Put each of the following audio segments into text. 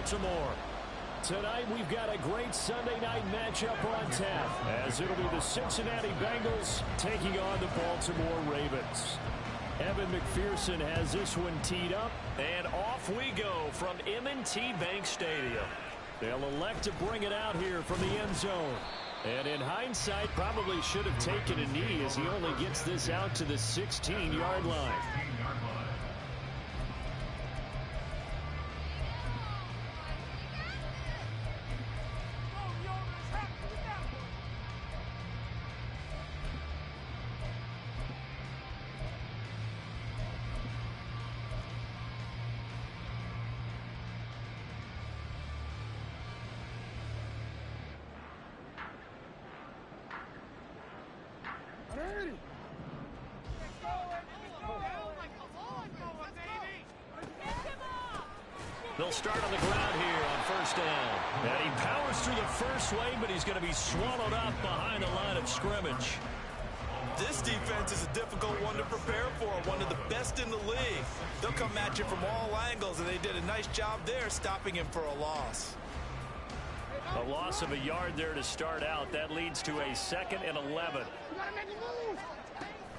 Baltimore. Tonight we've got a great Sunday night matchup on tap, as it'll be the Cincinnati Bengals taking on the Baltimore Ravens. Evan McPherson has this one teed up, and off we go from M&T Bank Stadium. They'll elect to bring it out here from the end zone. And in hindsight, probably should have taken a knee, as he only gets this out to the 16-yard line. They'll start on the ground here on first down. And he powers through the first lane, but he's going to be swallowed up behind the line of scrimmage. This defense is a difficult one to prepare for, one of the best in the league. They'll come at you from all angles, and they did a nice job there stopping him for a loss. A loss of a yard there to start out. That leads to a 2nd and 11.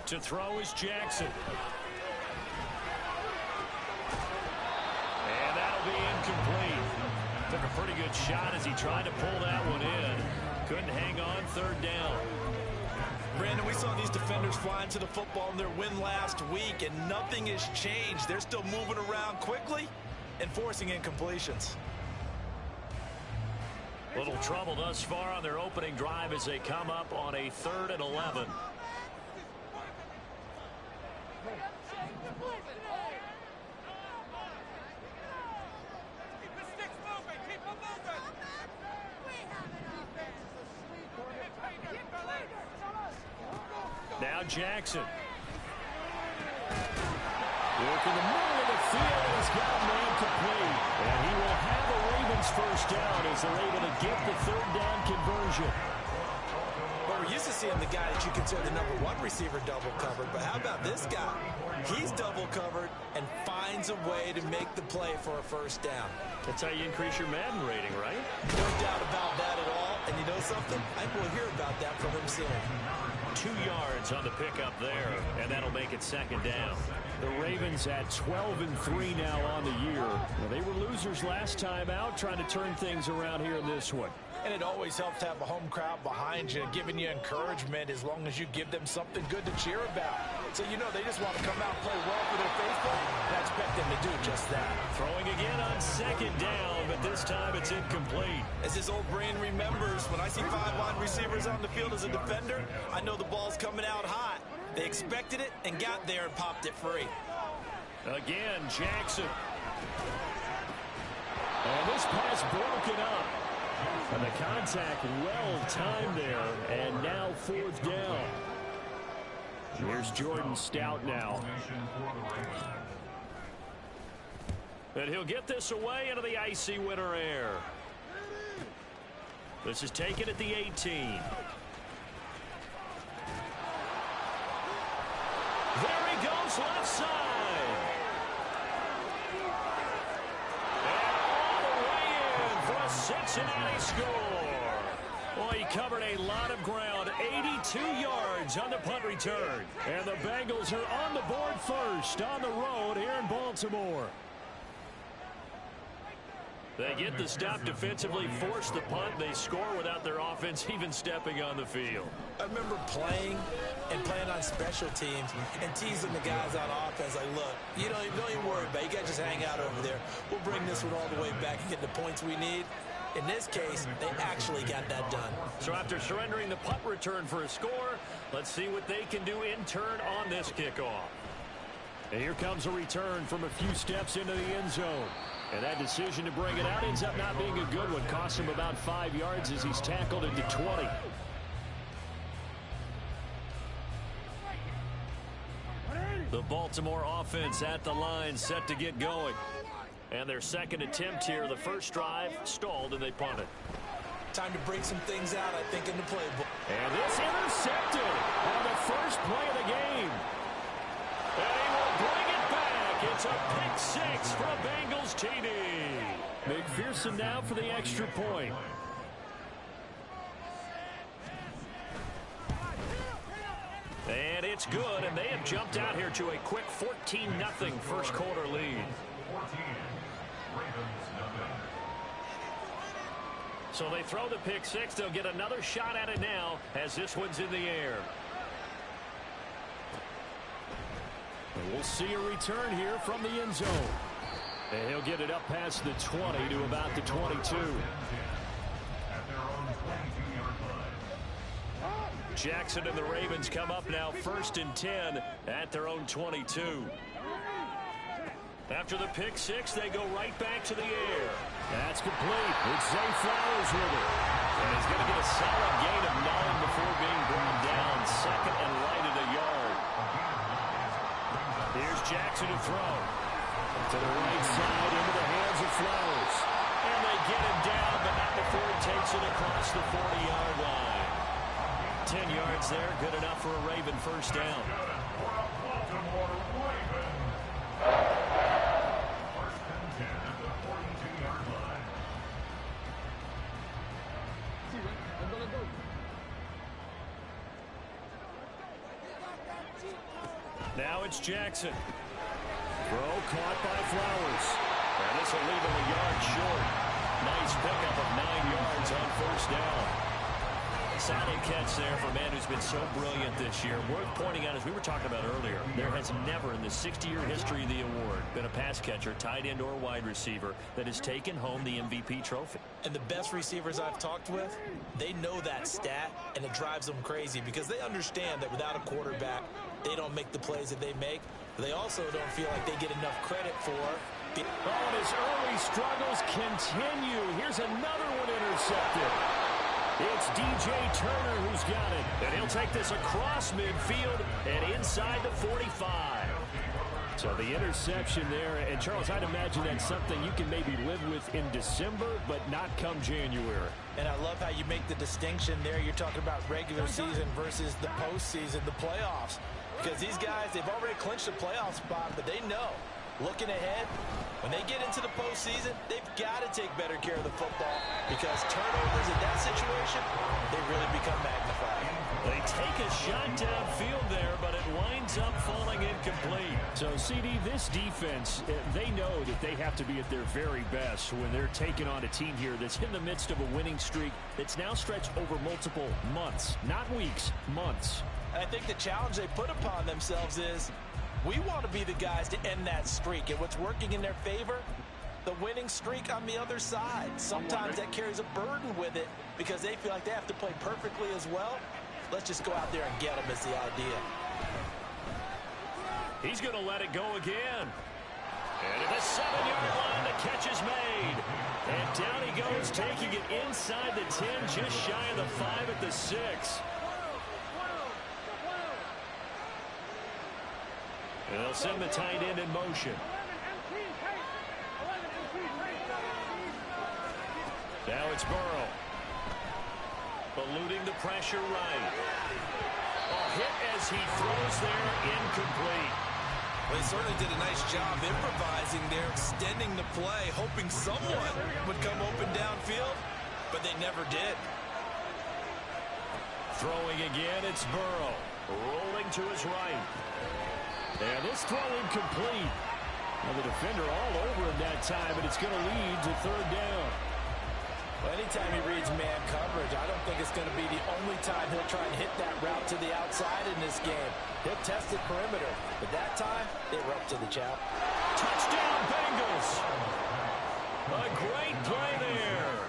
To throw is Jackson. And that'll be incomplete. Took a pretty good shot as he tried to pull that one in. Couldn't hang on, 3rd down. Brandon, we saw these defenders flying to the football in their win last week, and nothing has changed. They're still moving around quickly and forcing incompletions. Little trouble thus far on their opening drive as they come up on a 3rd and 11. Now Jackson. Work in the middle of the field, and he's got man complete. And he will have a Ravens first down as they're able to get the 3rd down conversion. Well, we're used to seeing the guy that you consider the #1 receiver double covered, but how about this guy? He's double covered and finds a way to make the play for a first down. That's how you increase your Madden rating, right? No doubt about that at all. And you know something? I think we'll hear about that from him soon. 2 yards on the pickup there, and that'll make it 2nd down. The Ravens at 12-3 now on the year. Well, they were losers last time out, trying to turn things around here in this one. And it always helps to have a home crowd behind you, giving you encouragement as long as you give them something good to cheer about. So, you know, they just want to come out and play well for their faithful, and I expect them to do just that. Throwing again on 2nd down, but this time it's incomplete. As his old brain remembers, when I see 5 wide receivers on the field as a defender, I know the ball's coming out hot. They expected it and got there and popped it free. Again, Jackson. And this pass broken up. And the contact well timed there, and now 4th down. Here's Jordan Stout now. And he'll get this away into the icy winter air. This is taken at the 18. There he goes, left side. Cincinnati score. Well, he covered a lot of ground, 82 yards on the punt return. And the Bengals are on the board first on the road here in Baltimore. They get the stop defensively, force the punt. They score without their offense even stepping on the field. I remember playing on special teams and teasing the guys on offense like, look, don't even worry about it. You guys just hang out over there. We'll bring this one all the way back and get the points we need. In this case, they actually got that done. So after surrendering the punt return for a score, let's see what they can do in turn on this kickoff. And here comes a return from a few steps into the end zone. And that decision to bring it out ends up not being a good one. Costs him about 5 yards as he's tackled into 20. The Baltimore offense at the line, set to get going. And their second attempt here, the first drive, stalled and they punted. Time to break some things out, I think, in the playbook. And this intercepted on the first play of the game. And he will bring it back. It's a pick six for a Bengals TD. McPherson now for the extra point. And it's good, and they have jumped out here to a quick 14-0 first quarter lead. So they throw the pick six. They'll get another shot at it now as this one's in the air. And we'll see a return here from the end zone. And he'll get it up past the 20 to about the 22. Jackson and the Ravens come up now 1st and 10 at their own 22. After the pick six, they go right back to the air. That's complete. It's Zay Flowers with it. And he's going to get a solid gain of 9 before being brought down. 2nd and right at a yard. Here's Jackson to throw. To the right side into the hands of Flowers. And they get him down, but not before he takes it across the 40-yard line. 10 yards there, good enough for a Raven first down. Now it's Jackson. Throw caught by Flowers. And this will leave him a yard short. Nice pickup of 9 yards on first down. Solid catch there for a man who's been so brilliant this year. Worth pointing out, as we were talking about earlier, there has never in the 60-year history of the award been a pass catcher, tight end, or wide receiver that has taken home the MVP trophy. And the best receivers I've talked with, they know that stat, and it drives them crazy because they understand that without a quarterback, they don't make the plays that they make. They also don't feel like they get enough credit for. Oh, and his early struggles continue. Here's another one intercepted. It's DJ Turner who's got it. And he'll take this across midfield and inside the 45. So the interception there. And, Charles, I'd imagine that's something you can maybe live with in December, but not come January. And I love how you make the distinction there. You're talking about regular season versus the postseason, the playoffs. Because these guys, they've already clinched a playoff spot, but they know, looking ahead, when they get into the postseason, they've got to take better care of the football because turnovers in that situation, they really become magnified. They take a shot downfield there, but it winds up falling incomplete. So, CD, this defense, they know that they have to be at their very best when they're taking on a team here that's in the midst of a winning streak that's now stretched over multiple months, not weeks, months. And I think the challenge they put upon themselves is we want to be the guys to end that streak. And what's working in their favor, the winning streak on the other side. Sometimes that carries a burden with it because they feel like they have to play perfectly as well. Let's just go out there and get them is the idea. He's going to let it go again. And at the 7-yard line, the catch is made. And down he goes, taking it inside the 10, just shy of the 5 at the 6. And they'll send the tight end in motion. Now it's Burrow. Eluding the pressure right. A hit as he throws there, incomplete. Well, they certainly did a nice job improvising there, extending the play, hoping someone would come open downfield, but they never did. Throwing again, it's Burrow. Rolling to his right. And this throw incomplete. Well, the defender all over him that time, and it's going to lead to third down. Well, anytime he reads man coverage, I don't think it's going to be the only time he'll try and hit that route to the outside in this game. He'll test the perimeter, but that time, they were up to the chop. Touchdown, Bengals! A great play there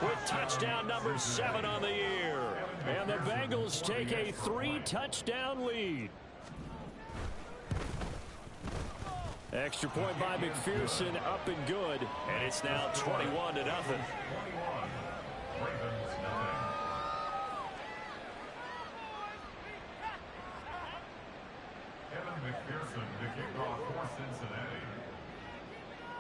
with touchdown number 7 on the year. And the Bengals take a 3-touchdown lead. Extra point by McPherson, up and good, and it's now 21-0.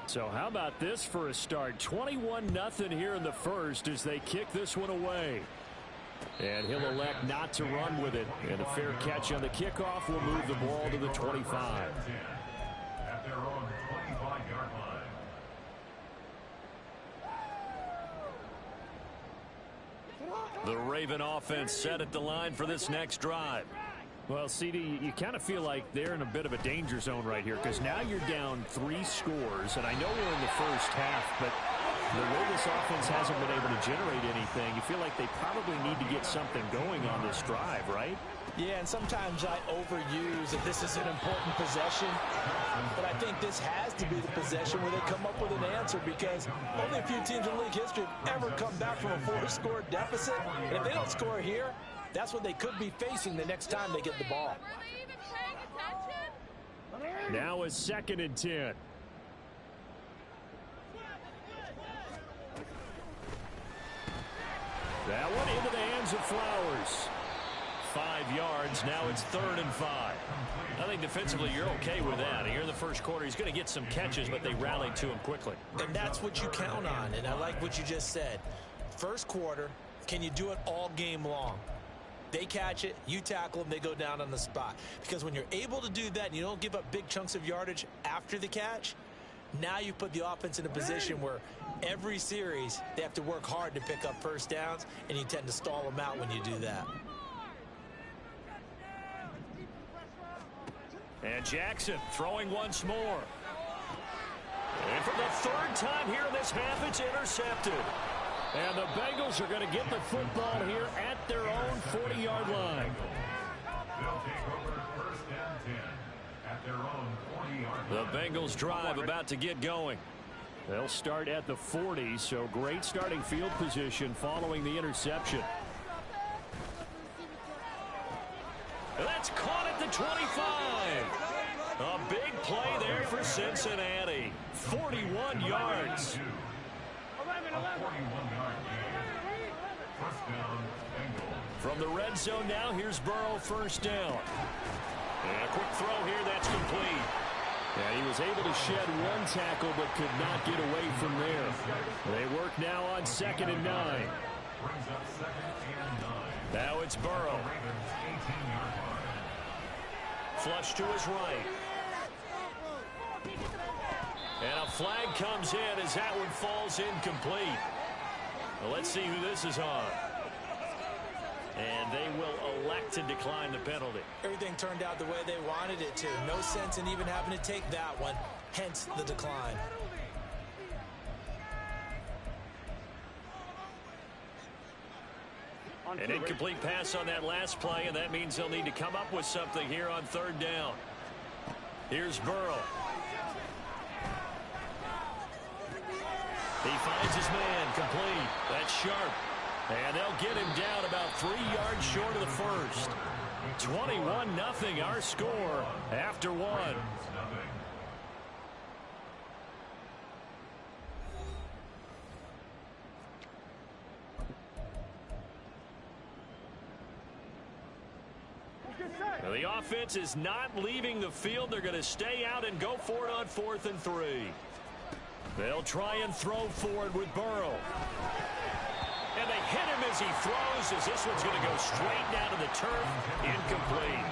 So how about this for a start? 21-0 here in the first as they kick this one away. And he'll elect not to run with it. And a fair catch on the kickoff will move the ball to the 25. At their own 25-yard line. The Raven offense set at the line for this next drive. Well, CD, you kind of feel like they're in a bit of a danger zone right here because now you're down 3 scores, and I know we're in the first half, but the way this offense hasn't been able to generate anything, you feel like they probably need to get something going on this drive, right? Yeah, and sometimes I overuse that this is an important possession, but I think this has to be the possession where they come up with an answer because only a few teams in league history have ever come back from a 4-score deficit, and if they don't score here, that's what they could be facing the next time they get the ball. Now is 2nd and 10. That one into the hands of Flowers. 5 yards. Now it's 3rd and 5. I think defensively you're okay with that. Here in the first quarter, he's going to get some catches, but they rallied to him quickly. And that's what you count on, and I like what you just said. First quarter, can you do it all game long? They catch it, you tackle them, they go down on the spot. Because when you're able to do that and you don't give up big chunks of yardage after the catch, now you put the offense in a position where every series they have to work hard to pick up first downs, and you tend to stall them out when you do that. And Jackson throwing once more. And for the 3rd time here in this half, it's intercepted. And the Bengals are going to get the football here at their own 40-yard line. The Bengals drive about to get going. They'll start at the 40, so great starting field position following the interception. That's caught at the 25. A big play there for Cincinnati. 41 yards. From the red zone now, here's Burrow, 1st down. And a quick throw here, that's complete. Yeah, he was able to shed 1 tackle but could not get away from there. They work now on 2nd and 9. Now it's Burrow. Flush to his right. And a flag comes in as that one falls incomplete. Well, let's see who this is on. And they will elect to decline the penalty. Everything turned out the way they wanted it to. No sense in even having to take that one, hence the decline. An incomplete pass on that last play, and that means they'll need to come up with something here on 3rd down. Here's Burrow. He finds his man, complete. That's sharp. And they'll get him down about 3 yards short of the first. 21-0 our score after 1. Now the offense is not leaving the field. They're going to stay out and go for it on 4th and 3. They'll try and throw forward with Burrow. And they hit him as he throws, as this one's going to go straight down to the turf. Incomplete.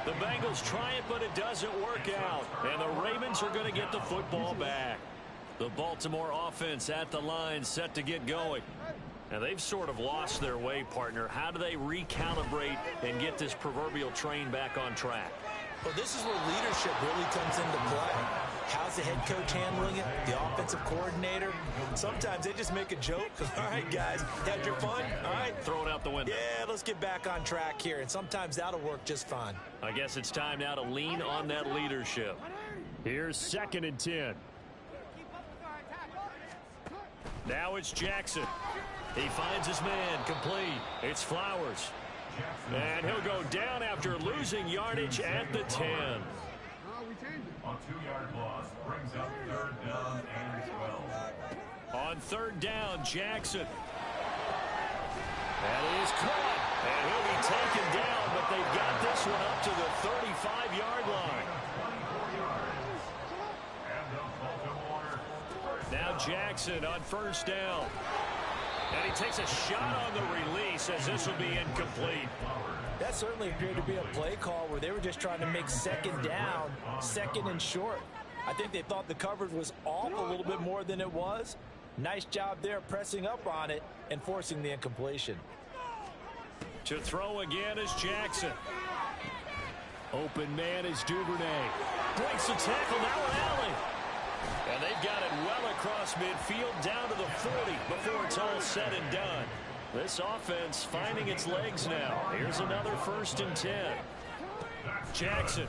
The Bengals try it, but it doesn't work out. And the Ravens are going to get the football back. The Baltimore offense at the line, set to get going. Now, they've sort of lost their way, partner. How do they recalibrate and get this proverbial train back on track? Well, this is where leadership really comes into play. How's the head coach handling it? The offensive coordinator? Sometimes they just make a joke. All right, guys, had your fun? All right. Throw it out the window. Yeah, let's get back on track here. And sometimes that'll work just fine. I guess it's time now to lean on that leadership. Here's 2nd and 10. Now it's Jackson. He finds his man, complete. It's Flowers. And he'll go down after losing yardage at the 10. On 2-yard loss brings up 3rd down and 12. On 3rd down, Jackson. That is caught. And he'll be taken down, but they've got this one up to the 35-yard line. Now Jackson on 1st down. And he takes a shot on the release as this will be incomplete. That certainly appeared to be a play call where they were just trying to make 2nd down, 2nd and short. I think they thought the coverage was off a little bit more than it was. Nice job there pressing up on it and forcing the incompletion. To throw again is Jackson. Open man is Duvernay. Breaks the tackle, now an alley. And they've got it well across midfield down to the 40 before it's all said and done. This offense finding its legs now. Here's another 1st and 10. Jackson.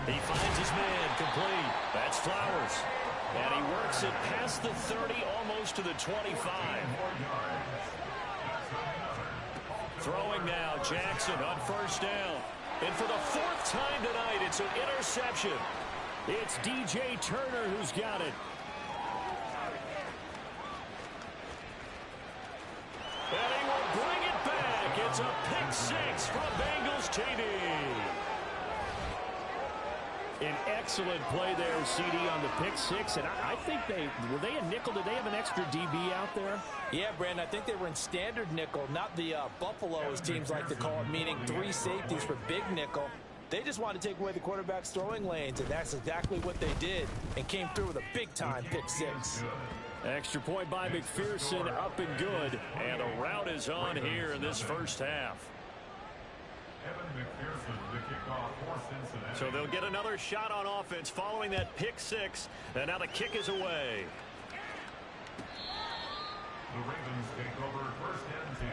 He finds his man complete. That's Flowers. And he works it past the 30, almost to the 25. Throwing now, Jackson on 1st down. And for the 4th time tonight, it's an interception. It's DJ Turner who's got it. And he will bring it back. It's a pick 6 from Bengals TD. An excellent play there, CD, on the pick 6. And I think were they a nickel? Did they have an extra DB out there? Yeah, Brandon, I think they were in standard nickel, not the Buffalo, as teams like to call it, meaning 3 safeties for big nickel. They just wanted to take away the quarterback's throwing lanes, and that's exactly what they did, and came through with a big-time pick 6. Extra point by McPherson, up and good. And a rout is on here in this 1st half. So they'll get another shot on offense following that pick 6. And now the kick is away. The Ravens take over 1st and 10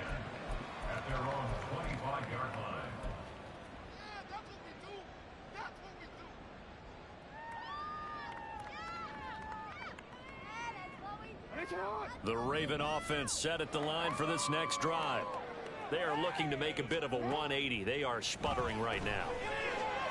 at their own 25-yard line. The Raven offense set at the line for this next drive. They are looking to make a bit of a 180. They are sputtering right now.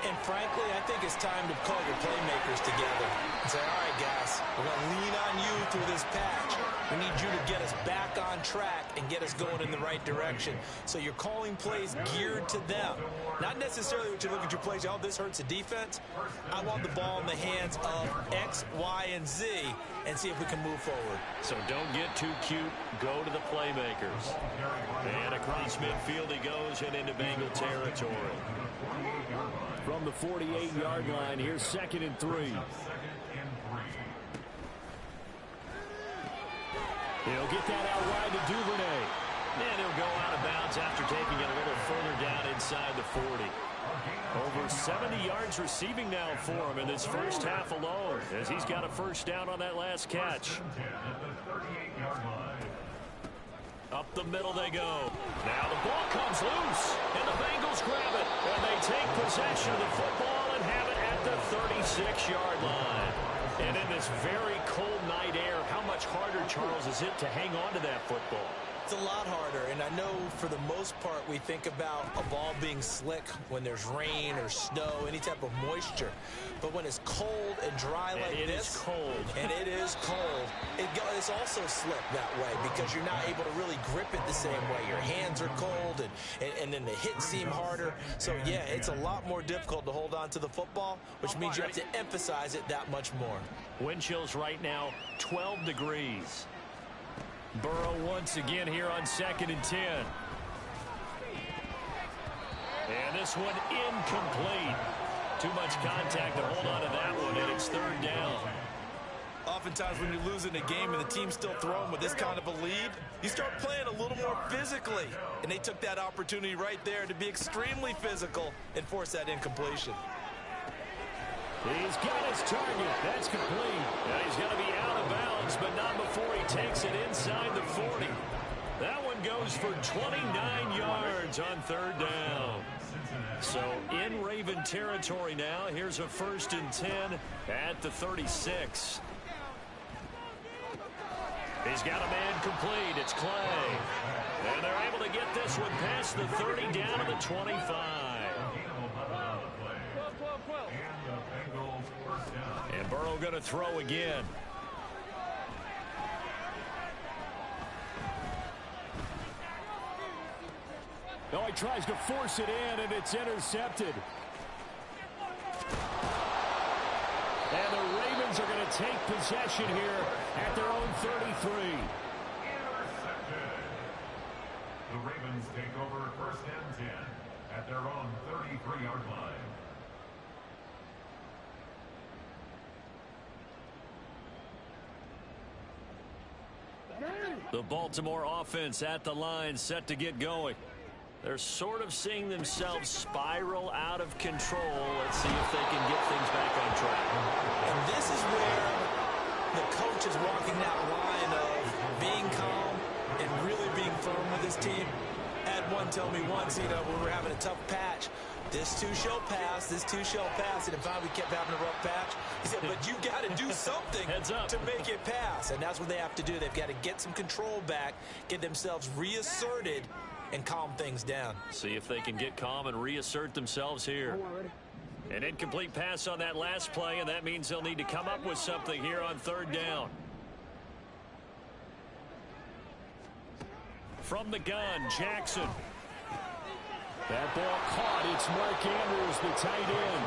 And frankly, I think it's time to call your playmakers together and say, all right, guys, we're going to lean on you through this patch. We need you to get us back on track and get us going in the right direction. So you're calling plays geared to them. Not necessarily what you look at your plays, oh, this hurts the defense. I want the ball in the hands of X, Y, and Z and see if we can move forward. So don't get too cute. Go to the playmakers. And across midfield he goes and into Bengal territory. From the 48-yard line, here's 2nd and 3. He'll get that out wide to Duvernay. And he'll go out of bounds after taking it a little further down inside the 40. Over 70 yards receiving now for him in this 1st half alone, as he's got a 1st down on that last catch. Up the middle they go. Now the ball comes loose, and the Bengals grab it. And they take possession of the football and have it at the 36-yard line. And in this very cold night air, how much harder, Charles, is it to hang on to that football? It's a lot harder, and I know for the most part we think about a ball being slick when there's rain or snow, any type of moisture. But when it's cold and dry like this, it is cold. And it is cold, it's also slick that way because you're not able to really grip it the same way. Your hands are cold, and then the hits seem harder. So, yeah, it's a lot more difficult to hold on to the football, which means you have to emphasize it that much more. Wind chills right now, 12 degrees. Burrow once again here on 2nd and 10. And this one incomplete. Too much contact to hold on to that one, and it's 3rd down. Oftentimes when you're losing a game and the team's still throwing with this kind of a lead, you start playing a little more physically. And they took that opportunity right there to be extremely physical and force that incompletion. He's got his target. That's complete. And he's going to be out of bounds, but not before he takes it inside the 40. That one goes for 29 yards on 3rd down. So in Raven territory now. Here's a 1st and 10 at the 36. He's got a man complete. It's Clay. And they're able to get this one past the 30 down to the 25. And Burrow going to throw again. No, he tries to force it in, and it's intercepted. And the Ravens are going to take possession here at their own 33. Intercepted. The Ravens take over 1st and 10 at their own 33-yard line. The Baltimore offense at the line, set to get going. They're sort of seeing themselves spiral out of control. Let's see if they can get things back on track. And this is where the coach is walking that line of being calm and really being firm with his team. I had one tell me once, when we were having a tough patch, this too shall pass, this too shall pass. And if we kept having a rough patch, he said, but you got to do something to make it pass. And that's what they have to do. They've got to get some control back, get themselves reasserted, and calm things down. See if they can get calm and reassert themselves here. An incomplete pass on that last play, and that means they'll need to come up with something here on third down. From the gun, Jackson. That ball caught. It's Mark Andrews, the tight end.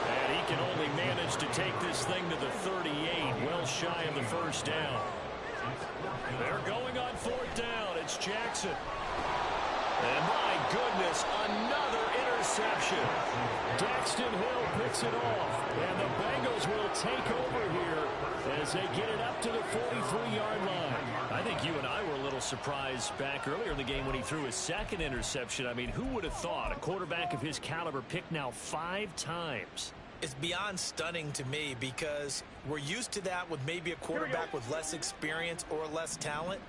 And he can only manage to take this thing to the 38, well shy of the first down. They're going on fourth down. It's Jackson. And my goodness, another interception. Daxton Hill picks it off. And the Bengals will take over here as they get it up to the 43-yard line. I think you and I were a little surprised back earlier in the game when he threw his second interception. I mean, who would have thought a quarterback of his caliber picked now 5 times? It's beyond stunning to me because we're used to that with maybe a quarterback with less experience or less talent.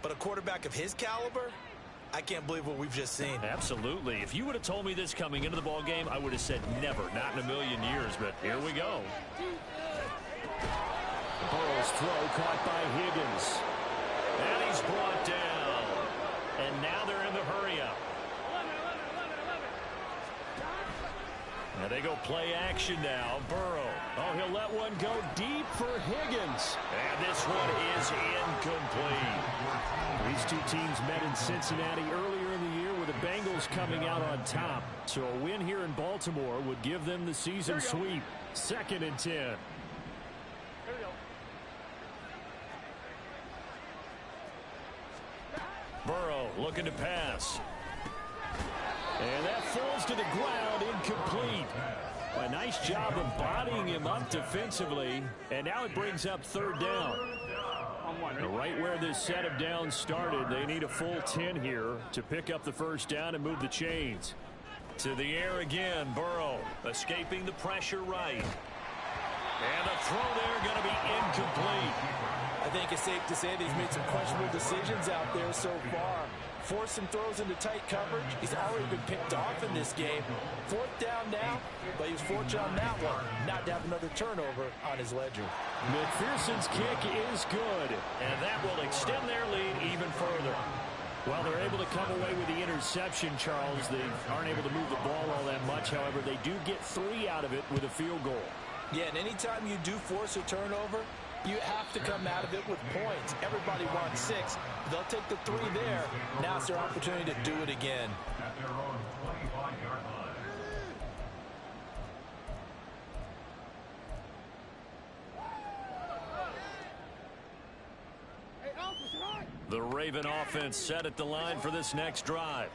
But a quarterback of his caliber, I can't believe what we've just seen. Absolutely. If you would have told me this coming into the ball game, I would have said never, not in a million years. But here we go. Burrow's throw caught by Higgins. And he's brought down. And now they're in the hurry-up. And they go play action now. Burrow. Oh, he'll let one go deep for Higgins. And this one is incomplete. These two teams met in Cincinnati earlier in the year with the Bengals coming out on top. So a win here in Baltimore would give them the season sweep. 2nd and 10. Burrow looking to pass. And that falls to the ground, incomplete. A nice job of bodying him up defensively. And now it brings up third down. Right where this set of downs started, they need a full 10 here to pick up the first down and move the chains. To the air again, Burrow escaping the pressure right. And the throw there going to be incomplete. I think it's safe to say that he's made some questionable decisions out there so far. Forced some throws into tight coverage. He's already been picked off in this game. 4th down now, but he was fortunate on that one not to have another turnover on his ledger. McPherson's kick is good, and that will extend their lead even further. Well, they're able to come away with the interception, Charles. They aren't able to move the ball all that much. However, they do get 3 out of it with a field goal. Yeah, and anytime you do force a turnover, you have to come out of it with points. Everybody wants 6. They'll take the 3 there. Now it's their opportunity to do it again. At their own 25-yard line. The Raven offense set at the line for this next drive.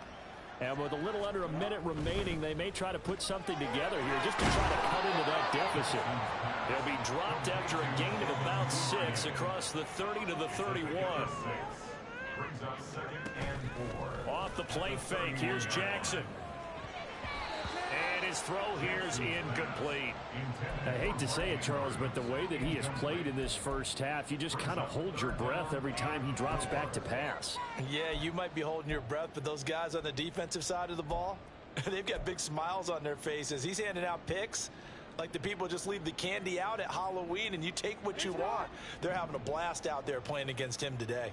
And with a little under a minute remaining, they may try to put something together here just to try to cut into that deficit. They'll be dropped after a gain of about 6 across the 30 to the 31. Brings up 2nd and 4. Off the play fake, here's Jackson. And his throw here is incomplete. I hate to say it, Charles, but the way that he has played in this first half, you just kind of hold your breath every time he drops back to pass. Yeah, you might be holding your breath, but those guys on the defensive side of the ball, they've got big smiles on their faces. He's handing out picks like the people just leave the candy out at Halloween and you take what you want. They're having a blast out there playing against him today.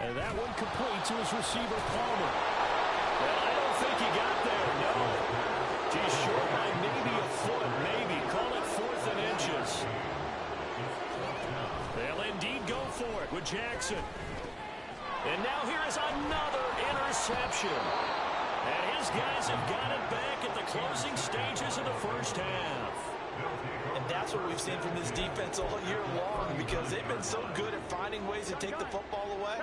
And that one complete to his receiver, Palmer. Well, I don't think he got there, no. He's short by maybe a foot, maybe. Call it 4th and inches. They'll indeed go for it with Jackson. And now here is another interception. And his guys have got it back at the closing stages of the first half. And that's what we've seen from this defense all year long because they've been so good at finding ways to take the football away.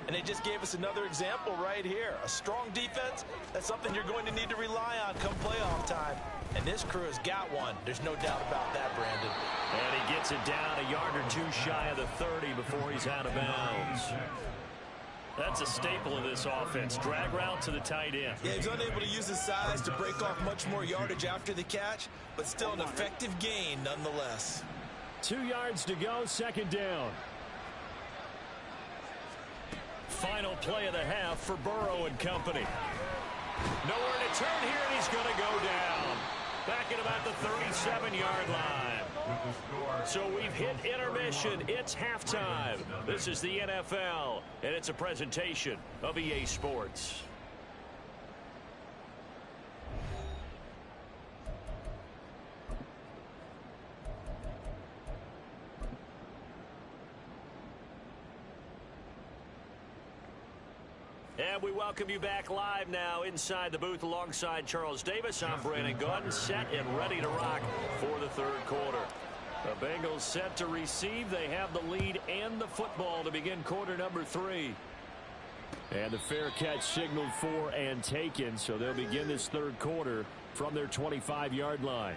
And they just gave us another example right here. A strong defense, that's something you're going to need to rely on come playoff time. And this crew has got one. There's no doubt about that, Brandon. And he gets it down a yard or two shy of the 30 before he's out of bounds. That's a staple of this offense. Drag route to the tight end. Yeah, he's unable to use his size to break off much more yardage after the catch, but still an effective gain nonetheless. 2 yards to go, second down. Final play of the half for Burrow and company. Nowhere to turn here, and he's going to go down. Back at about the 37-yard line. So we've hit intermission. It's halftime. This is the NFL, and it's a presentation of EA Sports. And we welcome you back live now inside the booth alongside Charles Davis. I'm Brandon Gaudin, set and ready to rock for the third quarter. The Bengals set to receive. They have the lead and the football to begin quarter number 3. And the fair catch signaled for and taken, so they'll begin this third quarter from their 25-yard line.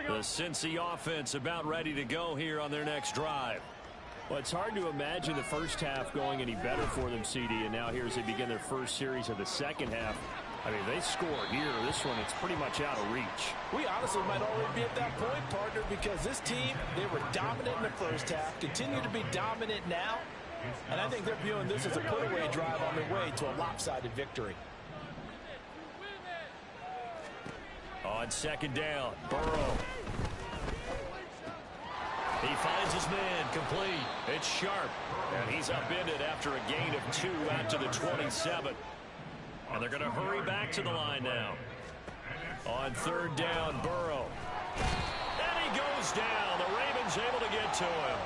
The Cincy offense about ready to go here on their next drive. Well, it's hard to imagine the first half going any better for them, CD, and now here as they begin their first series of the second half. I mean, they score here. This one, it's pretty much out of reach. We honestly might already be at that point, partner, because this team, they were dominant in the first half, continue to be dominant now, and I think they're viewing this as a put-away drive on their way to a lopsided victory. On second down, Burrow. He finds his man, complete. It's Sharp, and he's upended after a gain of 2 out to the 27. And they're going to hurry back to the line now. On third down, Burrow. And he goes down. The Ravens able to get to him.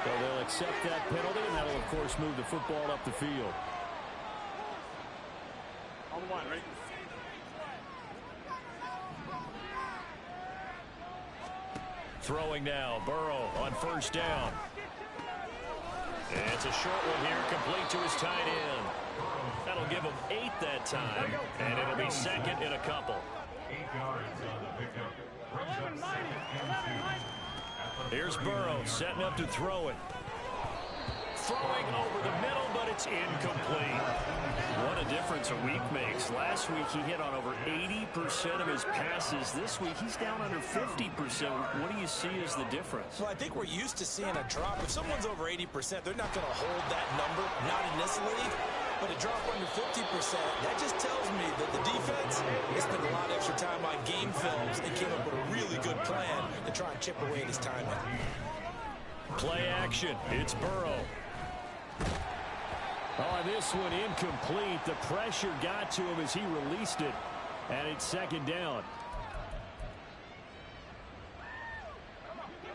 So they'll accept that penalty, and that'll, of course, move the football up the field. On the line, ready? Throwing now, Burrow on first down. And it's a short one here, complete to his tight end. That'll give him 8 that time, and it'll be second in a couple. 8 yards on the pickup. Brings up second and 2. Here's Burrow setting up to throw it. Throwing over the middle, but it's incomplete. What a difference a week makes. Last week he hit on over 80% of his passes. This week he's down under 50%. What do you see as the difference? Well, I think we're used to seeing a drop. If someone's over 80%, they're not going to hold that number, not in this league. But a drop under 50%, that just tells me that the defense has spent a lot of extra time on game films and came up with a really good plan to try and chip away at his timing. Play action. It's Burrow. Oh, this one incomplete. The pressure got to him as he released it. And it's second down.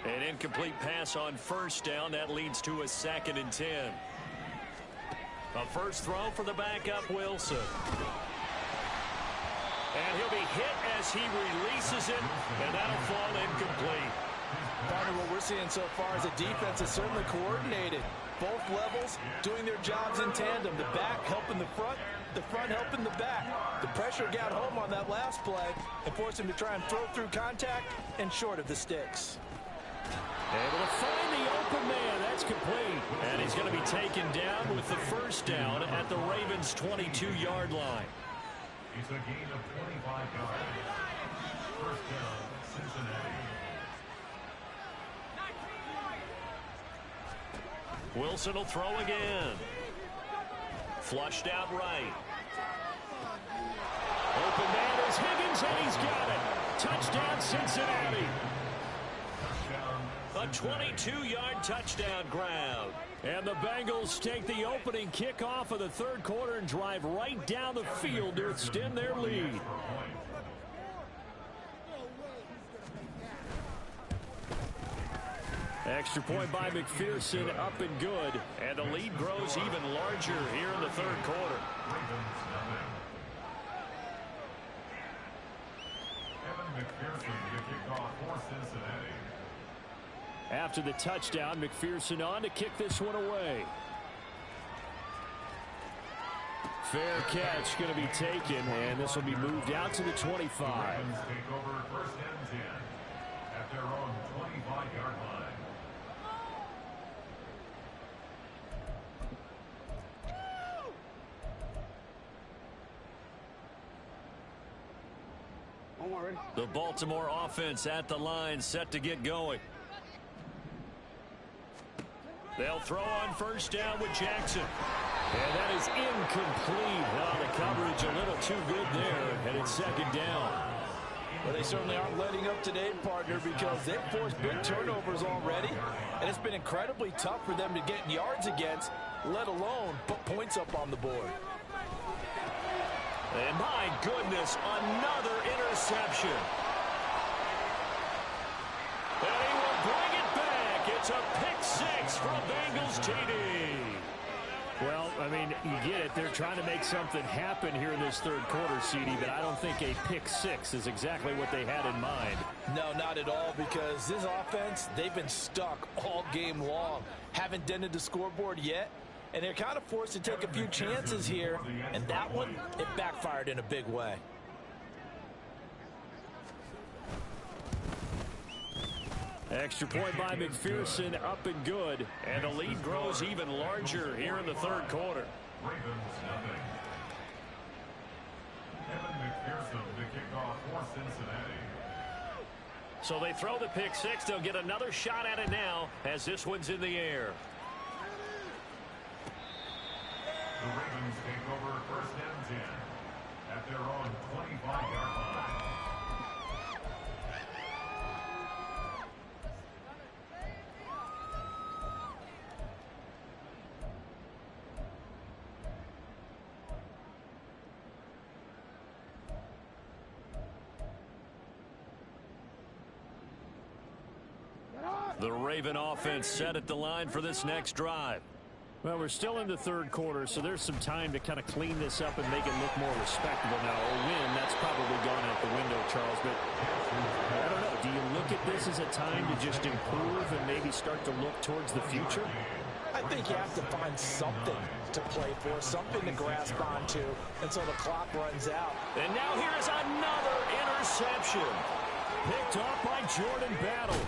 An incomplete pass on first down. That leads to a 2nd and 10. A first throw for the backup, Wilson. And he'll be hit as he releases it, and that'll fall incomplete. Part of what we're seeing so far is the defense is certainly coordinated. Both levels doing their jobs in tandem. The back helping the front helping the back. The pressure got home on that last play and forced him to try and throw through contact and short of the sticks. Able to find the open man. That's complete. And he's going to be taken down with the first down at the Ravens' 22-yard line. It's a gain of 25 yards. First down, Cincinnati. Wilson will throw again. Flushed out right. Open man is Higgins, and he's got it. Touchdown, Cincinnati. A 22-yard touchdown ground. And the Bengals take the opening kickoff of the third quarter and drive right down the field to extend their lead. Extra point by McPherson, up and good. And the lead grows even larger here in the third quarter. Evan McPherson to kick off for Cincinnati. After the touchdown, McPherson on to kick this one away. Fair catch going to be taken, and this will be moved out to the 25. Take over first and 10 at their own 25-yard line. The Baltimore offense at the line, set to get going. They'll throw on first down with Jackson. And that is incomplete. Oh, the coverage a little too good there, and it's second down. Well, they certainly aren't letting up today, partner, because they've forced big turnovers already, and it's been incredibly tough for them to get yards against, let alone put points up on the board. And my goodness, another interception. And he will bring it back. It's a pick six from Bengals TD. Well, I mean, you get it. They're trying to make something happen here in this third quarter, CD, but I don't think a pick six is exactly what they had in mind. No, not at all, because this offense, they've been stuck all game long. Haven't dented the scoreboard yet, and they're kind of forced to take a few chances here, and that one, it backfired in a big way. Extra point by McPherson, up and good. And the lead grows even larger here in the third quarter. Ravens nothing. Evan McPherson to kick off for Cincinnati. So they throw the pick six. They'll get another shot at it now as this one's in the air. The Ravens take over first and 10 at their own 25-yard line. The Raven offense set at the line for this next drive. Well, we're still in the third quarter, so there's some time to kind of clean this up and make it look more respectable now. A win, that's probably gone out the window, Charles, but I don't know. Do you look at this as a time to just improve and maybe start to look towards the future? I think you have to find something to play for, something to grasp onto until the clock runs out. And now here is another interception. Picked off by Jordan Battle.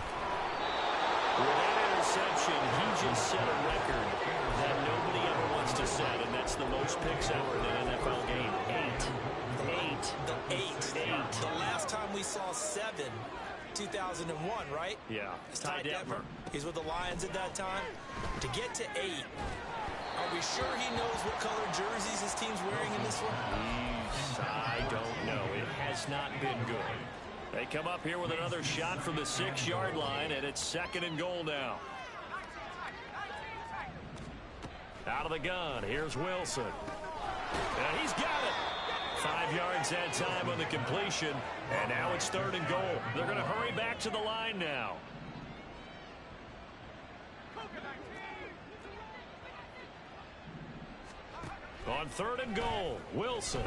With that interception, he just set a record that nobody ever wants to set, and that's the most picks ever in an NFL game. Eight. The last time we saw 7, 2001, right? Yeah. It's Ty Detmer. He's with the Lions at that time. To get to 8, are we sure he knows what color jerseys his team's wearing in this one? I don't know. It has not been good. They come up here with another shot from the 6-yard line, and it's second and goal now. Out of the gun, here's Wilson. And he's got it. 5 yards that time on the completion, and now it's third and goal. They're going to hurry back to the line now. On third and goal, Wilson.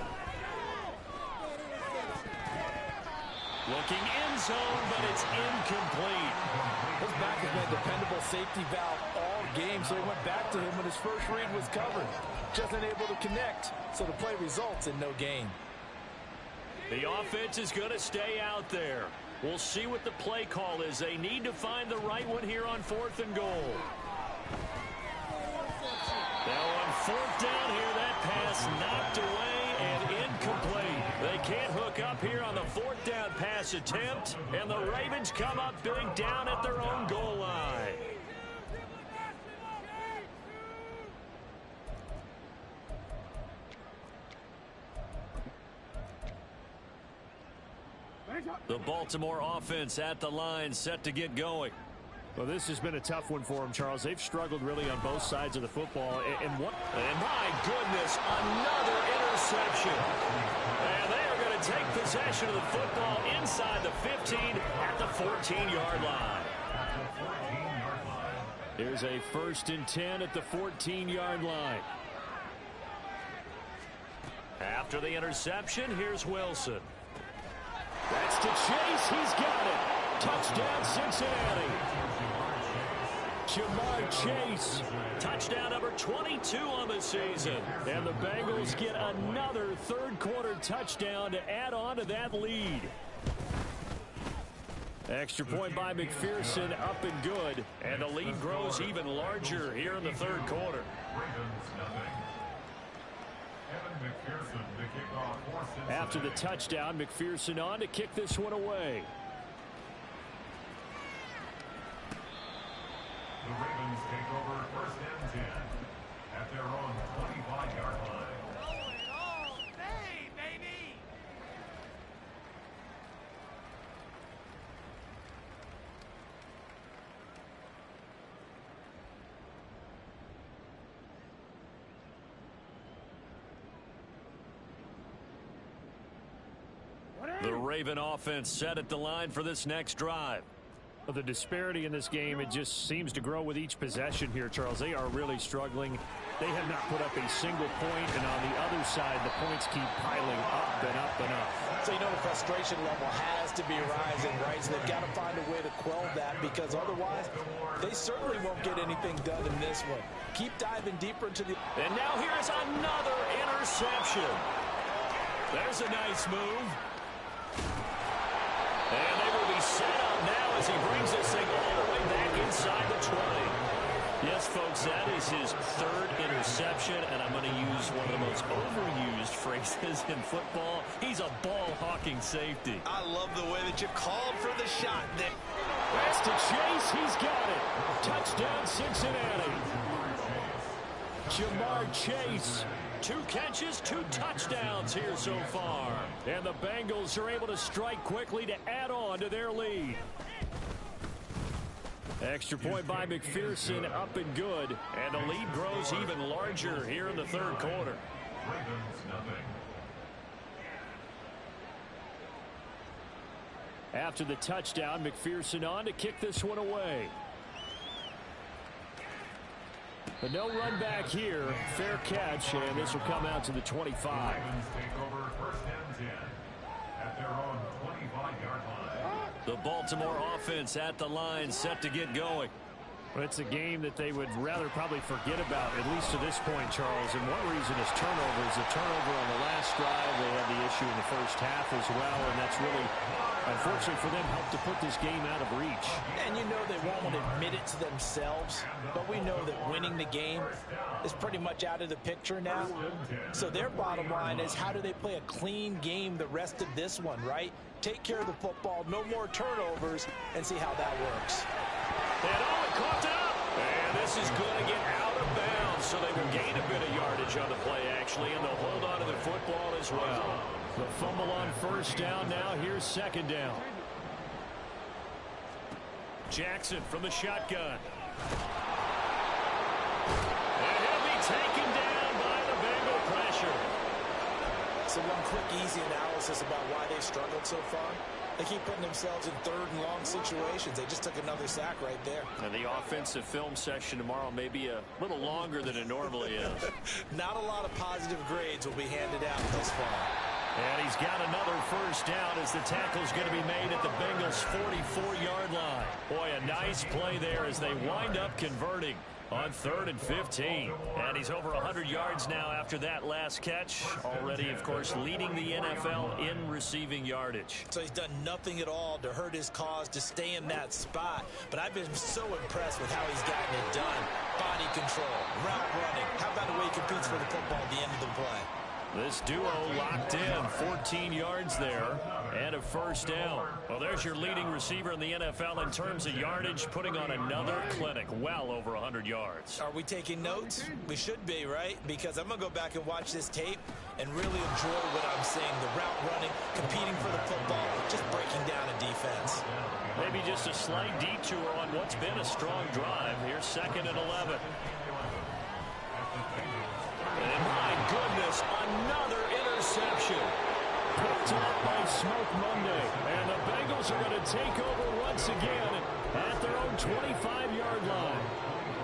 Looking end zone, but it's incomplete. His back has been a dependable safety valve all game, so he went back to him when his first read was covered. Just unable to connect, so the play results in no gain. The offense is going to stay out there. We'll see what the play call is. They need to find the right one here on fourth and goal. Now on fourth down here, that pass knocked away and incomplete. They can't hook up here on the fourth down pass attempt, and the Ravens come up big down at their own goal line. The Baltimore offense at the line, set to get going. Well, this has been a tough one for them, Charles. They've struggled really on both sides of the football. And my goodness, another interception. And they are going to take possession of the football inside the 15 at the 14-yard line. Here's a 1st and 10 at the 14-yard line. After the interception, here's Wilson. That's to Chase. He's got it. Touchdown, Cincinnati. Jamar Chase. Touchdown number 22 on the season. And the Bengals get another third-quarter touchdown to add on to that lead. Extra point by McPherson, up and good. And the lead grows even larger here in the third quarter. After the touchdown, McPherson on to kick this one away. The Ravens take over first and 10 at their own 25-yard line. Going all day, baby! The Raven offense set at the line for this next drive. The disparity in this game, it just seems to grow with each possession here, Charles. They are really struggling. They have not put up a single point, and on the other side, the points keep piling up and up and up. So you know the frustration level has to be rising, right? So they've got to find a way to quell that, because otherwise they certainly won't get anything done in this one. Keep diving deeper into the... And now here's another interception. There's a nice move. And they will be set up now as he brings this thing all the way back inside the 20. Yes, folks, that is his third interception, and I'm going to use one of the most overused phrases in football. He's a ball-hawking safety. I love the way that you called for the shot there. Pass to Chase. He's got it. Touchdown, Cincinnati. Jamar Chase. 2 catches, 2 touchdowns here so far. And the Bengals are able to strike quickly to add on to their lead. Extra point by McPherson, up and good. And the lead grows even larger here in the third quarter. After the touchdown, McPherson on to kick this one away. But no run back here. Fair catch, and this will come out to the 25. Take over first and 10 at their own 25-yard line. The Baltimore offense at the line, set to get going. Well, it's a game that they would rather probably forget about, at least to this point, Charles. And one reason is turnovers. The turnover on the last drive, they had the issue in the first half as well, and that's really, unfortunately for them, helped to put this game out of reach. And you know they won't want to admit it to themselves, but we know that winning the game is pretty much out of the picture now. So their bottom line is, how do they play a clean game the rest of this one, right? Take care of the football, no more turnovers, and see how that works. And it caught up. And this is going to get out of bounds, so they will gain a bit of yardage on the play, actually, and they'll hold on to the football as well. The fumble on first down now. Here's second down. Jackson from the shotgun. And he'll be taken down by the Bengal pressure. So one quick, easy analysis about why they've struggled so far. They keep putting themselves in third and long situations. They just took another sack right there. And the offensive film session tomorrow may be a little longer than it normally is. Not a lot of positive grades will be handed out thus far. And he's got another first down as the tackle's going to be made at the Bengals' 44-yard line. Boy, a nice play there as they wind up converting on 3rd and 15. And he's over 100 yards now after that last catch. Already, of course, leading the NFL in receiving yardage. So he's done nothing at all to hurt his cause to stay in that spot. But I've been so impressed with how he's gotten it done. Body control, route running. How about the way he competes for the football at the end of the play? This duo locked in, 14 yards there, and a first down. Well, there's your leading receiver in the NFL in terms of yardage, putting on another clinic, well over 100 yards. Are we taking notes? We should be, right? Because I'm going to go back and watch this tape and really enjoy what I'm seeing. The route running, competing for the football, just breaking down a defense. Maybe just a slight detour on what's been a strong drive. Here's 2nd and 11. And my goodness, another interception. Picked up by Smoke Monday. And the Bengals are going to take over once again at their own 25-yard line.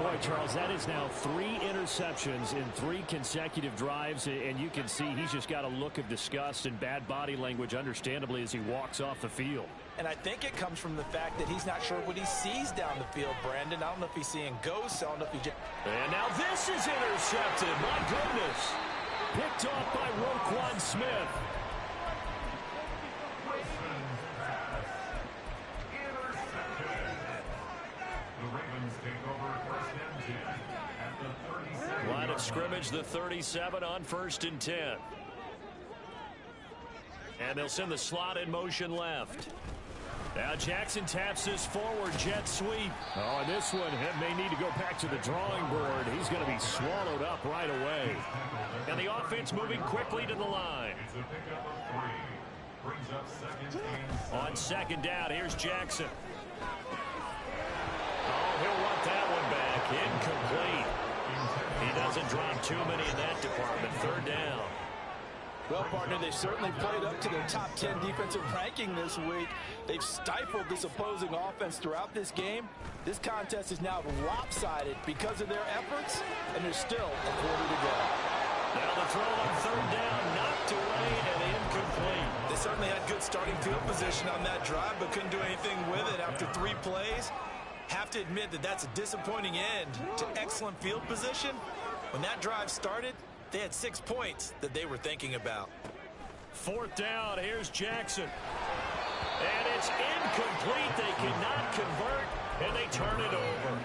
Boy, Charles, that is now 3 interceptions in 3 consecutive drives, and you can see he's just got a look of disgust and bad body language, understandably, as he walks off the field. And I think it comes from the fact that he's not sure what he sees down the field, Brandon. I don't know if he's seeing ghosts. I don't know if he just... And now this is intercepted. My goodness. Picked off by Roquan Smith. Line of scrimmage, the 37 on 1st and 10. And they'll send the slot in motion left. Now Jackson taps this forward jet sweep. Oh, and this one may need to go back to the drawing board. He's going to be swallowed up right away. And the offense moving quickly to the line. On 2nd down, here's Jackson. Oh, he'll want that one back. Incomplete. He doesn't drop too many in that department. 3rd down. Well, partner, they've certainly played up to their top 10 defensive ranking this week. They've stifled this opposing offense throughout this game. This contest is now lopsided because of their efforts, and there's still a quarter to go. Now the throw on 3rd down, knocked away and incomplete. They certainly had good starting field position on that drive, but couldn't do anything with it after 3 plays. Have to admit that that's a disappointing end to excellent field position. When that drive started, they had 6 points that they were thinking about. 4th down, here's Jackson. And it's incomplete. They cannot convert, and they turn it over.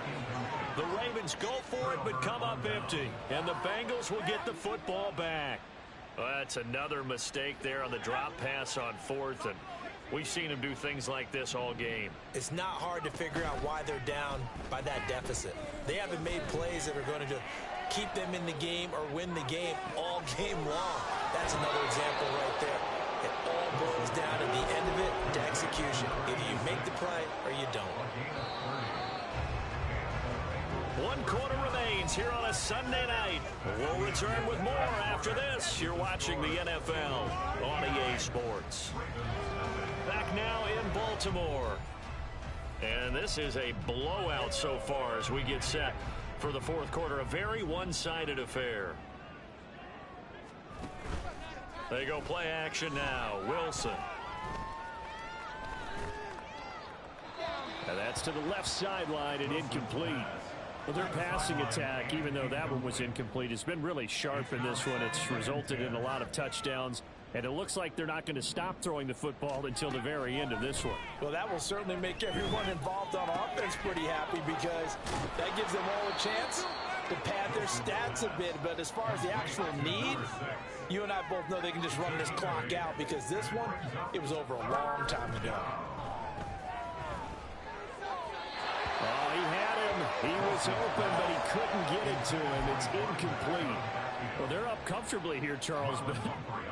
The Ravens go for it, but come up empty. And the Bengals will get the football back. Well, that's another mistake there on the drop pass on 4th, and we've seen them do things like this all game. It's not hard to figure out why they're down by that deficit. They haven't made plays that are going to keep them in the game or win the game all game long. That's another example right there. It all boils down at the end of it to execution. Either you make the play or you don't. 1 quarter remains here on a Sunday night. We'll return with more after this. You're watching the NFL on EA Sports. Back now in Baltimore. And this is a blowout so far as we get set for the 4th quarter. A very one-sided affair. They go play action now. Wilson. And that's to the left sideline and incomplete. Well, their passing attack, even though that one was incomplete, has been really sharp in this one. It's resulted in a lot of touchdowns. And it looks like they're not going to stop throwing the football until the very end of this one. Well, that will certainly make everyone involved on offense pretty happy, because that gives them all a chance to pad their stats a bit. But as far as the actual need, you and I both know they can just run this clock out, because this one, it was over a long time ago. Oh, he had him. He was open, but he couldn't get it to him. It's incomplete. Well, they're up comfortably here, Charles, but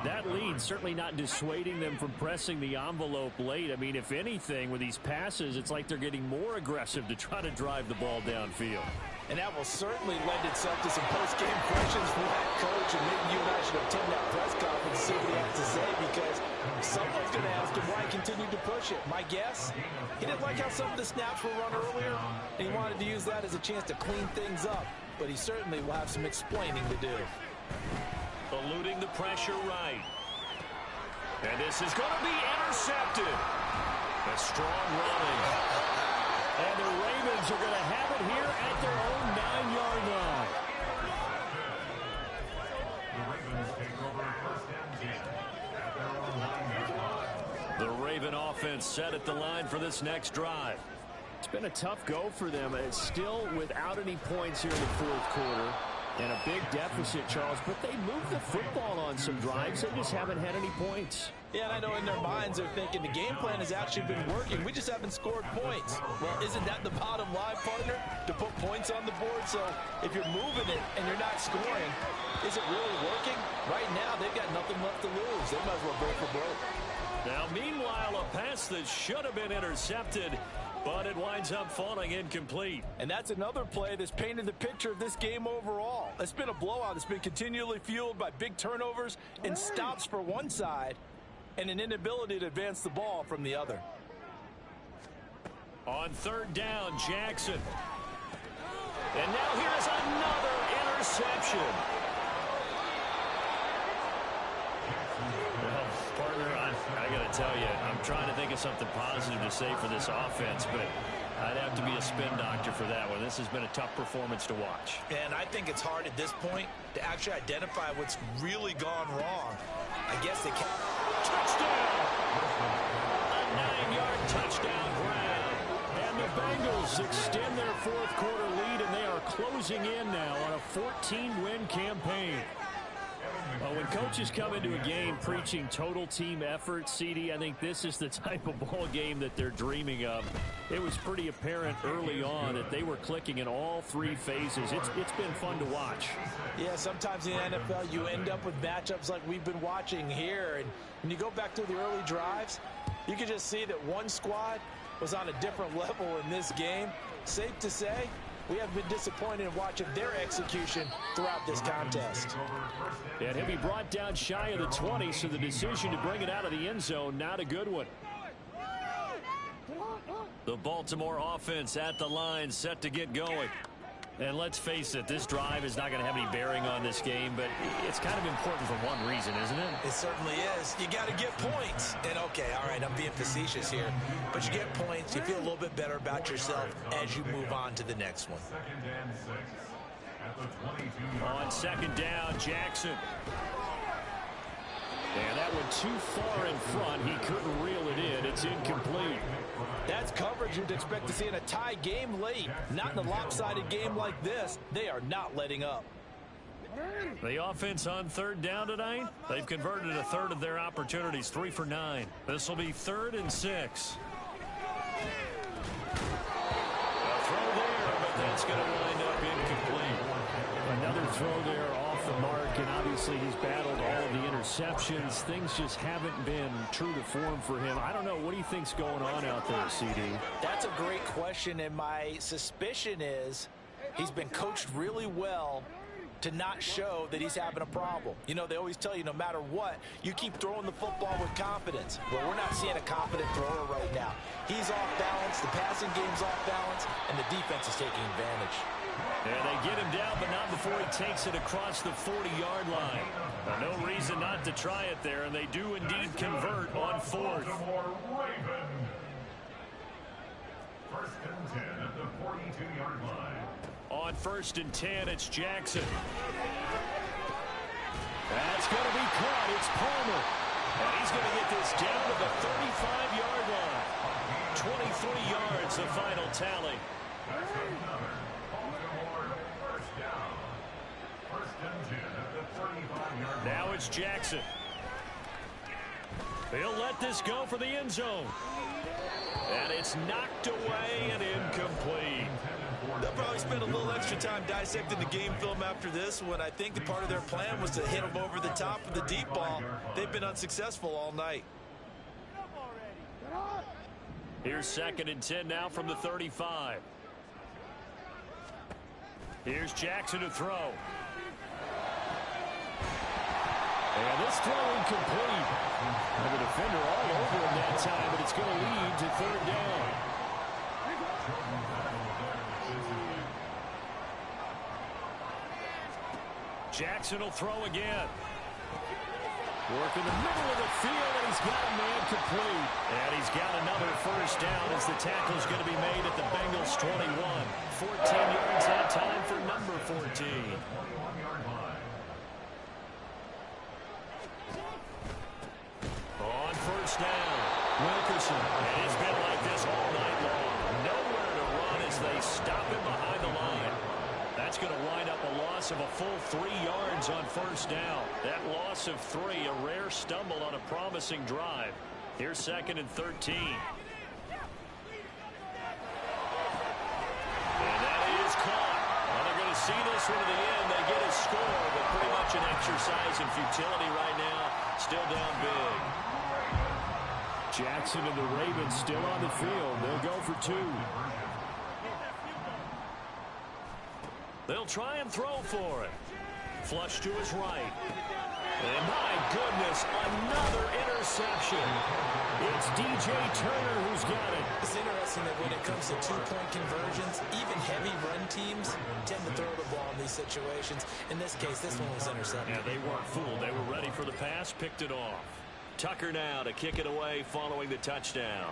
that lead certainly not dissuading them from pressing the envelope late. I mean, if anything, with these passes, it's like they're getting more aggressive to try to drive the ball downfield. And that will certainly lend itself to some post-game questions for that coach, and maybe you and I should attend that press conference and see what he has to say, because someone's going to ask him why he continued to push it. My guess, he didn't like how some of the snaps were run earlier, and he wanted to use that as a chance to clean things up. But he certainly will have some explaining to do. Eluding the pressure right. And this is going to be intercepted. A strong running. And the Ravens are going to have it here at their own 9-yard line. The Ravens take over 1st and 10 at their own 9-yard line. The Raven offense set at the line for this next drive. It's been a tough go for them. It's still without any points here in the 4th quarter. And a big deficit, Charles, but they moved the football on some drives. They just haven't had any points. Yeah, and I know in their minds they're thinking the game plan has actually been working. We just haven't scored points. Well, isn't that the bottom line, partner? To put points on the board? So if you're moving it and you're not scoring, is it really working? Right now, they've got nothing left to lose. They might as well go for broke. Now, meanwhile, a pass that should have been intercepted, but it winds up falling incomplete. And that's another play that's painted the picture of this game overall. It's been a blowout. It's been continually fueled by big turnovers and stops for one side and an inability to advance the ball from the other. On 3rd down, Jackson. And now here's another interception. Well, partner, I got to tell you, I'm trying to think of something positive to say for this offense, but I'd have to be a spin doctor for that one. This has been a tough performance to watch. And I think it's hard at this point to actually identify what's really gone wrong. I guess they can't. Touchdown! A 9-yard touchdown grab. And the Bengals extend their fourth quarter lead, and they are closing in now on a 14-win campaign. Well, when coaches come into a game preaching total team effort, CD, I think this is the type of ball game that they're dreaming of. It was pretty apparent early on that they were clicking in all three phases. It's been fun to watch. Yeah, sometimes in the NFL you end up with matchups like we've been watching here. And when you go back through the early drives, you can just see that one squad was on a different level in this game. Safe to say, we have been disappointed in watching their execution throughout this contest. And he'll be brought down shy of the 20, so the decision to bring it out of the end zone, not a good one. The Baltimore offense at the line, set to get going. And let's face it, this drive is not going to have any bearing on this game, but it's kind of important for one reason, isn't it? It certainly is. You got to get points. And okay, all right, I'm being facetious here, but you get points, you feel a little bit better about yourself as you move on to the next one. On second down, Jackson. And that went too far in front. He couldn't reel it in. It's incomplete. That's coverage you'd expect to see in a tie game late. Not in a lopsided game like this. They are not letting up. The offense on third down tonight, they've converted a third of their opportunities, 3 for 9. This will be 3rd and 6. A throw there, but that's going to wind up incomplete. Another throw there off the mark, and obviously he's battled all of the interceptions. Things just haven't been true to form for him. I don't know. What do you think's going on out there, CD? That's a great question, and my suspicion is he's been coached really well to not show that he's having a problem. You know, they always tell you no matter what, you keep throwing the football with confidence. Well, we're not seeing a confident thrower right now. He's off balance, the passing game's off balance, and the defense is taking advantage. And they get him down, but not before he takes it across the 40-yard line. No reason not to try it there, and they do indeed convert on 4th. First and 10 at the 42-yard line. On 1st and 10, it's Jackson. That's going to be caught. It's Palmer. And he's going to get this down to the 35-yard line. 23 yards, the final tally. Now it's Jackson. He'll let this go for the end zone. And it's knocked away and incomplete. They'll probably spend a little extra time dissecting the game film after this one. I think the part of their plan was to hit them over the top of the deep ball. They've been unsuccessful all night. Here's 2nd and 10 now from the 35. Here's Jackson to throw. And this throw incomplete. And the defender all over him that time, but it's going to lead to 3rd down. Jackson will throw again. Work in the middle of the field, and he's got a man complete. And he's got another 1st down as the tackle's going to be made at the Bengals 21. 14 yards that time for number 14. On 1st down, Wilkerson. And it's been like this all night long. Nowhere to run as they stop him behind the line. That's going to wind up a loss of a full 3 yards on 1st down. That loss of 3, a rare stumble on a promising drive. Here's 2nd and 13. And that is caught. Well, they're going to see this one to the end. They get a score, but pretty much an exercise in futility right now. Still down big. Jackson and the Ravens still on the field. They'll go for 2. They'll try and throw for it. Flush to his right. And my goodness, another interception. It's DJ Turner who's got it. It's interesting that when it comes to two-point conversions, even heavy run teams tend to throw the ball in these situations. In this case, this one was intercepted. Yeah, they weren't fooled. They were ready for the pass, picked it off. Tucker now to kick it away following the touchdown.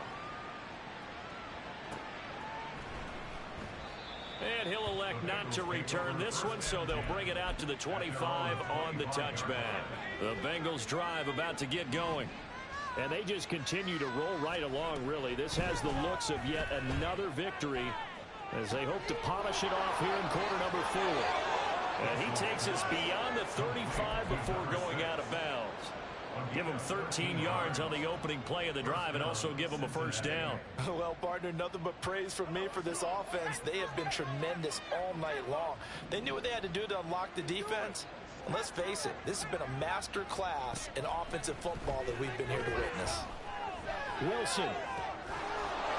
And he'll elect not to return this one, so they'll bring it out to the 25 on the touchback. The Bengals drive about to get going. And they just continue to roll right along, really. This has the looks of yet another victory as they hope to polish it off here in quarter number 4. And he takes us beyond the 35 before going out of bounds. Give him 13 yards on the opening play of the drive and also give him a first down. Well, partner, nothing but praise from me for this offense. They have been tremendous all night long. They knew what they had to do to unlock the defense. And let's face it, this has been a master class in offensive football that we've been here to witness. Wilson.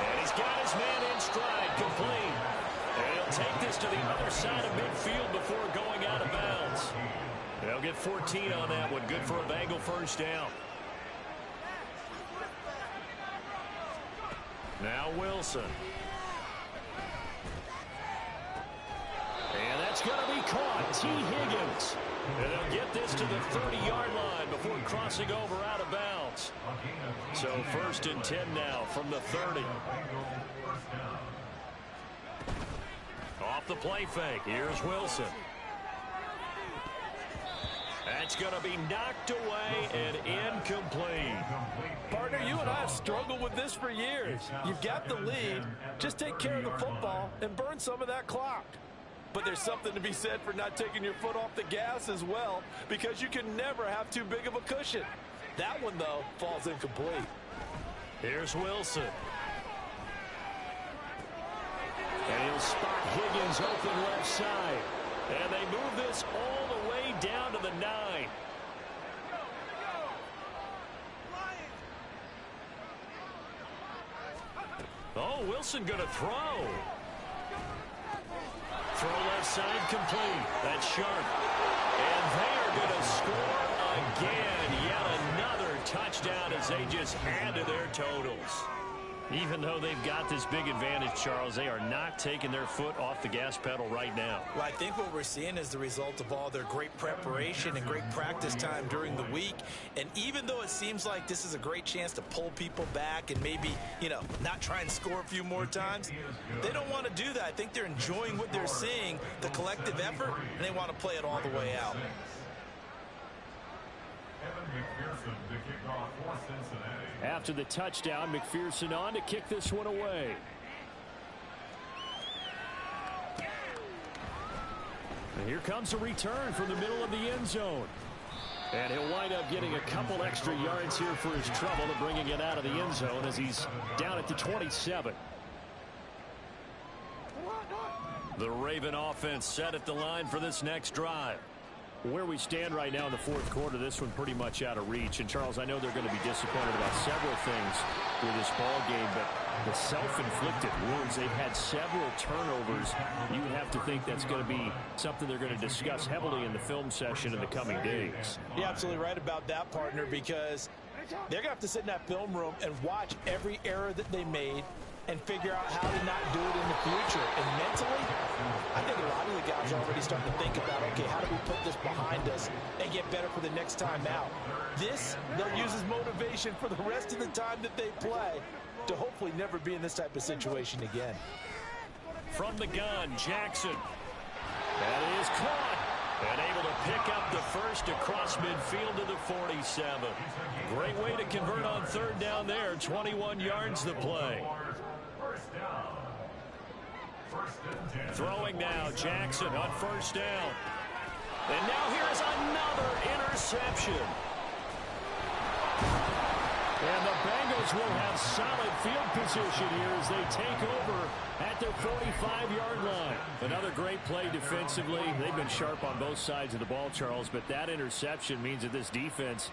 And he's got his man in stride, complete. And he'll take this to the other side of midfield before going out of bounds. They'll get 14 on that one. Good for a Bengal first down. Now Wilson. And that's going to be caught. T. Higgins. And they'll get this to the 30-yard line before crossing over out of bounds. So 1st and 10 now from the 30. Off the play fake. Here's Wilson. That's going to be knocked away and incomplete. Partner, you and I have struggled with this for years. You've got the lead. Just take care of the football and burn some of that clock. But there's something to be said for not taking your foot off the gas as well, because you can never have too big of a cushion. That one, though, falls incomplete. Here's Wilson. And he'll spot Higgins open left side. And they move this all the way down to the 9. Oh, Wilson going to throw. Throw left side complete. That's sharp. And they are going to score again. Yet another touchdown as they just add to their totals. Even though they've got this big advantage, Charles, they are not taking their foot off the gas pedal right now. Well, I think what we're seeing is the result of all their great preparation and great practice time during the week. And even though it seems like this is a great chance to pull people back and maybe, not try and score a few more times, they don't want to do that. I think they're enjoying what they're seeing, the collective effort, and they want to play it all the way out. After the touchdown, McPherson on to kick this one away. And here comes a return from the middle of the end zone. And he'll wind up getting a couple extra yards here for his trouble and bringing it out of the end zone as he's down at the 27. The Raven offense set at the line for this next drive. Where we stand right now in the fourth quarter, this one pretty much out of reach. And, Charles, I know they're going to be disappointed about several things with this ball game, but the self-inflicted wounds, they've had several turnovers. You would have to think that's going to be something they're going to discuss heavily in the film session in the coming days. You're absolutely right about that, partner, because they're going to have to sit in that film room and watch every error that they made and figure out how to not do it in the future. And mentally, I think a lot of the guys are already starting to think about, okay, how do we put this behind us and get better for the next time out? This, they'll use as motivation for the rest of the time that they play to hopefully never be in this type of situation again. From the gun, Jackson. That is caught. And able to pick up the first across midfield to the 47. Great way to convert on third down there. 21 yards the play. Throwing now, Jackson on first down. And now here is another interception. And the Bengals will have solid field position here as they take over at their 45-yard line. Another great play defensively. They've been sharp on both sides of the ball, Charles, but that interception means that this defense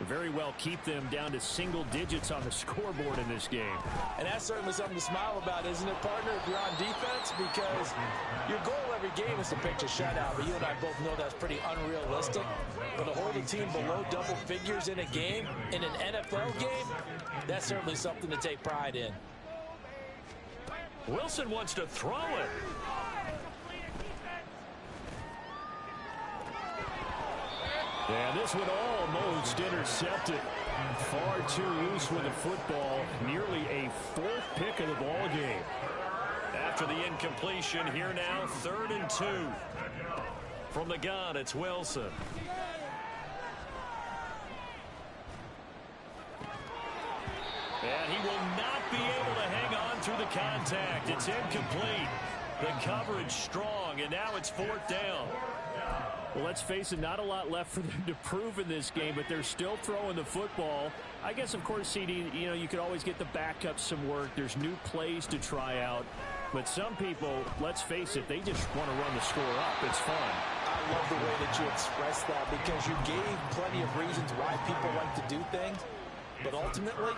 very well keep them down to single digits on the scoreboard in this game. And that's certainly something to smile about, isn't it, partner, if you're on defense? Because your goal every game is to pitch a shutout, but you and I both know that's pretty unrealistic. But to hold a team below double figures in a game, in an NFL game, that's certainly something to take pride in. Wilson wants to throw it. And this one almost intercepted. Far too loose with the football. Nearly a fourth pick of the ball game. After the incompletion, here now, 3rd and 2. From the gun, it's Wilson. And he will not be able to hang on through the contact. It's incomplete. The coverage strong, and now it's 4th down. Well, let's face it, not a lot left for them to prove in this game, but they're still throwing the football. I guess, of course, CD, you could always get the backup some work. There's new plays to try out. But some people, let's face it, they just want to run the score up. It's fun. I love the way that you express that because you gave plenty of reasons why people like to do things. But ultimately,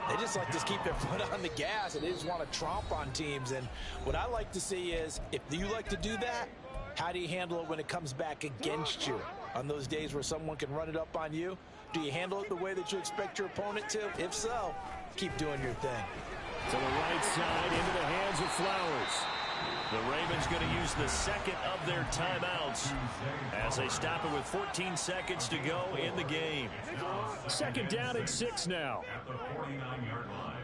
they just like to keep their foot on the gas, and they just want to tromp on teams. And what I like to see is, if you like to do that, how do you handle it when it comes back against you? On those days where someone can run it up on you, do you handle it the way that you expect your opponent to? If so, keep doing your thing. To the right side, into the hands of Flowers. The Ravens going to use the second of their timeouts as they stop it with 14 seconds to go in the game. 2nd down and 6 now. At the 49-yard line.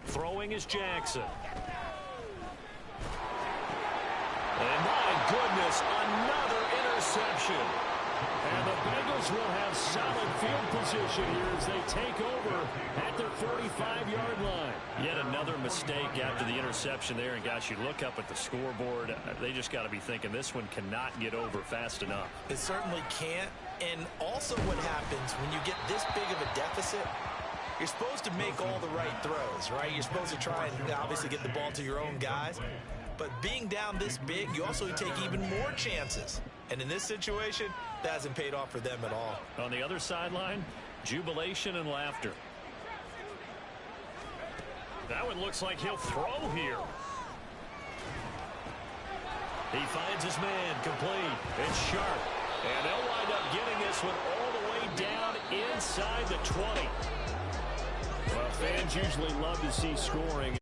Throwing is Jackson. And my goodness, another interception. And the Bengals will have solid field position here as they take over at their 45-yard line. Yet another mistake after the interception there. And, gosh, you look up at the scoreboard, they just got to be thinking this one cannot get over fast enough. It certainly can't. And also what happens when you get this big of a deficit, you're supposed to make all the right throws, right? You're supposed to try and obviously get the ball to your own guys. But being down this big, you also take even more chances. And in this situation, that hasn't paid off for them at all. On the other sideline, jubilation and laughter. That one looks like he'll throw here. He finds his man, complete. It's Sharp. And they'll wind up getting this one all the way down inside the 20. Well, fans usually love to see scoring.